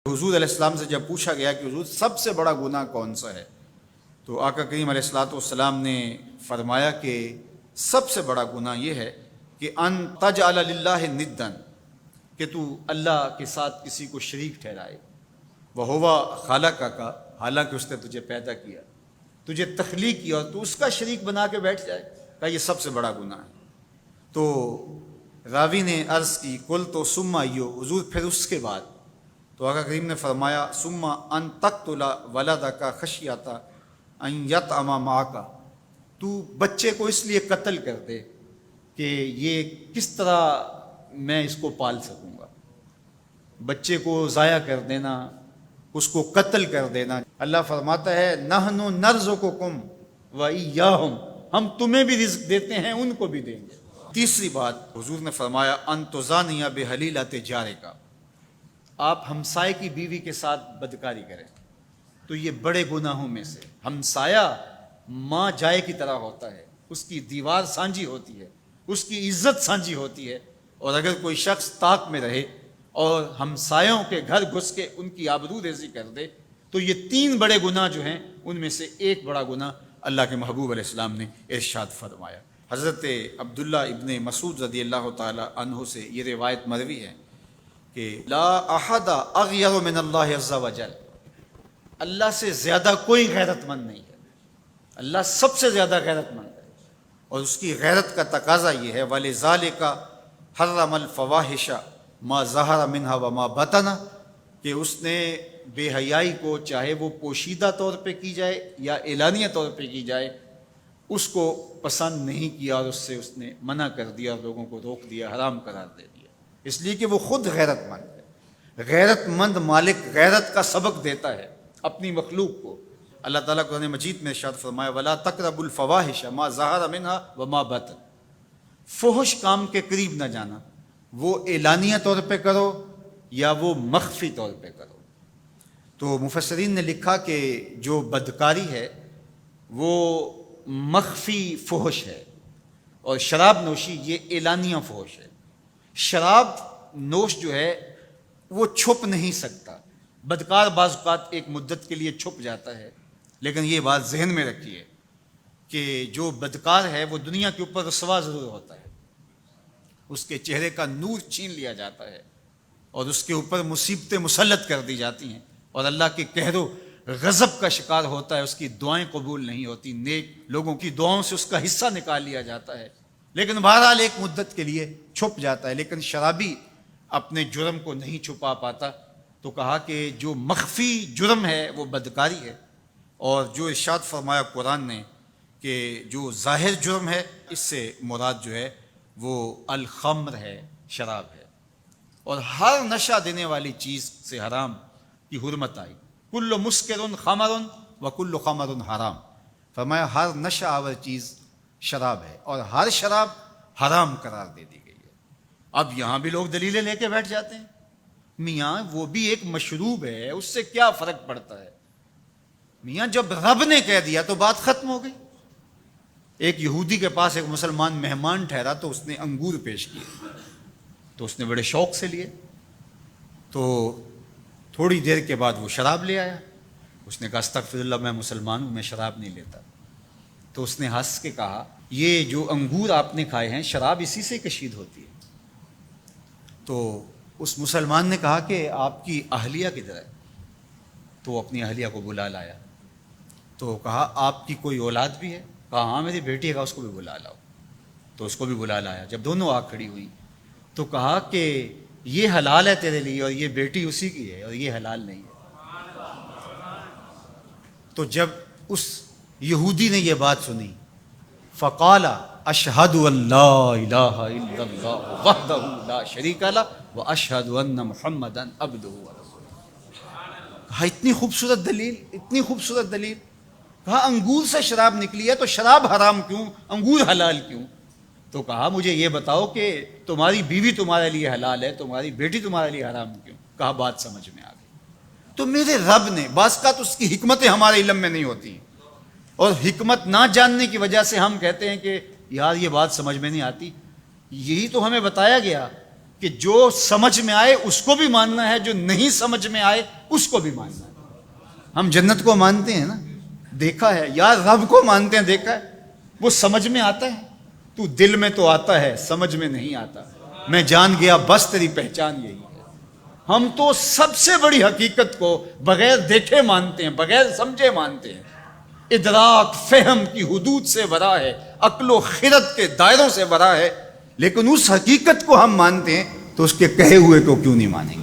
حضور علیہ السلام سے جب پوچھا گیا کہ حضور سب سے بڑا گناہ کون سا ہے، تو آقا کریم علیہ الصلوۃ والسلام نے فرمایا کہ سب سے بڑا گناہ یہ ہے کہ ان تجعل للہ ندا، کہ تو اللہ کے ساتھ کسی کو شریک ٹھہرائے، وہو خالقک، حالانکہ اس نے تجھے پیدا کیا، تجھے تخلیق کیا اور تو اس کا شریک بنا کے بیٹھ جائے، کہ یہ سب سے بڑا گناہ ہے۔ تو راوی نے عرض کی کل تو ثم ایو، حضور پھر اس کے بعد؟ تو آقا کریم نے فرمایا ثم ان تقتل ولدک خشیۃ ان یطعم معک، تو بچے کو اس لیے قتل کر دے کہ یہ کس طرح میں اس کو پال سکوں گا، بچے کو ضائع کر دینا، اس کو قتل کر دینا۔ اللہ فرماتا ہے نحن نرزقکم وایاہم، ہم تمہیں بھی رزق دیتے ہیں، ان کو بھی دیں گے۔ تیسری بات حضور نے فرمایا ان تزانی بحلیلۃ جارک، آپ ہمسائے کی بیوی کے ساتھ بدکاری کریں، تو یہ بڑے گناہوں میں سے۔ ہمسایہ ماں جائے کی طرح ہوتا ہے، اس کی دیوار سانجھی ہوتی ہے، اس کی عزت سانجھی ہوتی ہے، اور اگر کوئی شخص طاق میں رہے اور ہمسایوں کے گھر گھس کے ان کی آبرو ریزی کر دے، تو یہ تین بڑے گناہ جو ہیں ان میں سے ایک بڑا گناہ اللہ کے محبوب علیہ السلام نے ارشاد فرمایا۔ حضرت عبداللہ ابن مسعود رضی اللہ تعالی عنہ سے یہ روایت مروی ہے کہ لا احد اغیر من اللہ عز وجل، اللہ سے زیادہ کوئی غیرت مند نہیں ہے، اللہ سب سے زیادہ غیرت مند ہے، اور اس کی غیرت کا تقاضا یہ ہے وَلِذَالِكَ حَرَّمَ الْفَوَاحِشَ مَا ظَهَرَ مِنْهَا وَمَا بَطَنَ، کہ اس نے بے حیائی کو چاہے وہ پوشیدہ طور پہ کی جائے یا اعلانیہ طور پہ کی جائے، اس کو پسند نہیں کیا، اور اس نے منع کر دیا اور لوگوں کو روک دیا، حرام قرار دے دیا، اس لیے کہ وہ خود غیرت مند ہے۔ غیرت مند مالک غیرت کا سبق دیتا ہے اپنی مخلوق کو۔ اللہ تعالیٰ قرآن مجید میں ارشاد فرمایا وَلَا تَقْرَبُوا الْفَوَاحِشَ مَا ظَهَرَ مِنْهَا وَمَا بَطَنَ، فحش کام کے قریب نہ جانا، وہ اعلانیہ طور پہ کرو یا وہ مخفی طور پہ کرو۔ تو مفسرین نے لکھا کہ جو بدکاری ہے وہ مخفی فحش ہے، اور شراب نوشی یہ اعلانیہ فحش ہے۔ شراب نوش جو ہے وہ چھپ نہیں سکتا، بدکار بعض اوقات ایک مدت کے لیے چھپ جاتا ہے، لیکن یہ بات ذہن میں رکھیے کہ جو بدکار ہے وہ دنیا کے اوپر رسوا ضرور ہوتا ہے، اس کے چہرے کا نور چھین لیا جاتا ہے، اور اس کے اوپر مصیبتیں مسلط کر دی جاتی ہیں، اور اللہ کے قہر و غضب کا شکار ہوتا ہے، اس کی دعائیں قبول نہیں ہوتی، نیک لوگوں کی دعاؤں سے اس کا حصہ نکال لیا جاتا ہے، لیکن بہرحال ایک مدت کے لیے چھپ جاتا ہے۔ لیکن شرابی اپنے جرم کو نہیں چھپا پاتا، تو کہا کہ جو مخفی جرم ہے وہ بدکاری ہے، اور جو ارشاد فرمایا قرآن نے کہ جو ظاہر جرم ہے اس سے مراد جو ہے وہ الخمر ہے، شراب ہے، اور ہر نشہ دینے والی چیز سے حرام کی حرمت آئی۔ کل مسکر خمر وکل خمر حرام، فرمایا ہر نشہ آور چیز شراب ہے، اور ہر شراب حرام قرار دے دی گئی ہے۔ اب یہاں بھی لوگ دلیلیں لے کے بیٹھ جاتے ہیں، میاں وہ بھی ایک مشروب ہے، اس سے کیا فرق پڑتا ہے؟ میاں جب رب نے کہہ دیا تو بات ختم ہو گئی۔ ایک یہودی کے پاس ایک مسلمان مہمان ٹھہرا، تو اس نے انگور پیش کیے، تو اس نے بڑے شوق سے لیے، تو تھوڑی دیر کے بعد وہ شراب لے آیا۔ اس نے کہا استغفر اللہ، میں مسلمان ہوں، میں شراب نہیں لیتا۔ تو اس نے ہنس کے کہا یہ جو انگور آپ نے کھائے ہیں شراب اسی سے کشید ہوتی ہے۔ تو اس مسلمان نے کہا کہ آپ کی اہلیہ کدھر ہے؟ تو اپنی اہلیہ کو بلا لایا، تو کہا آپ کی کوئی اولاد بھی ہے؟ کہا ہاں میری بیٹی ہے، اس کو بھی بلا لاؤ۔ تو اس کو بھی بلا لایا۔ جب دونوں آ کھڑی ہوئی تو کہا کہ یہ حلال ہے تیرے لیے، اور یہ بیٹی اسی کی ہے، اور یہ حلال نہیں ہے۔ تو جب اس یہودی نے یہ بات سنی فقال اشہد ان لا الہ الا اللہ وحدہ لا شریک لہ واشہد ان محمدا عبدہ ورسولہ۔ کہا اتنی خوبصورت دلیل، اتنی خوبصورت دلیل۔ کہا انگور سے شراب نکلی ہے تو شراب حرام کیوں، انگور حلال کیوں؟ تو کہا مجھے یہ بتاؤ کہ تمہاری بیوی تمہارے لیے حلال ہے، تمہاری بیٹی تمہارے لیے حرام کیوں؟ کہا بات سمجھ میں آ گئی۔ تو میرے رب نے بعض کا تو اس کی حکمتیں ہمارے علم میں نہیں ہوتی، اور حکمت نہ جاننے کی وجہ سے ہم کہتے ہیں کہ یار یہ بات سمجھ میں نہیں آتی۔ یہی تو ہمیں بتایا گیا کہ جو سمجھ میں آئے اس کو بھی ماننا ہے، جو نہیں سمجھ میں آئے اس کو بھی ماننا ہے۔ ہم جنت کو مانتے ہیں نا، دیکھا ہے، یا رب کو مانتے ہیں، دیکھا ہے، وہ سمجھ میں آتا ہے، تو دل میں تو آتا ہے، سمجھ میں نہیں آتا۔ میں جان گیا بس تیری پہچان یہی ہے۔ ہم تو سب سے بڑی حقیقت کو بغیر دیکھے مانتے ہیں، بغیر سمجھے مانتے ہیں۔ ادراک فہم کی حدود سے ورا ہے، عقل و خرد کے دائروں سے ورا ہے، لیکن اس حقیقت کو ہم مانتے ہیں تو اس کے کہے ہوئے کو کیوں نہیں مانیں گے؟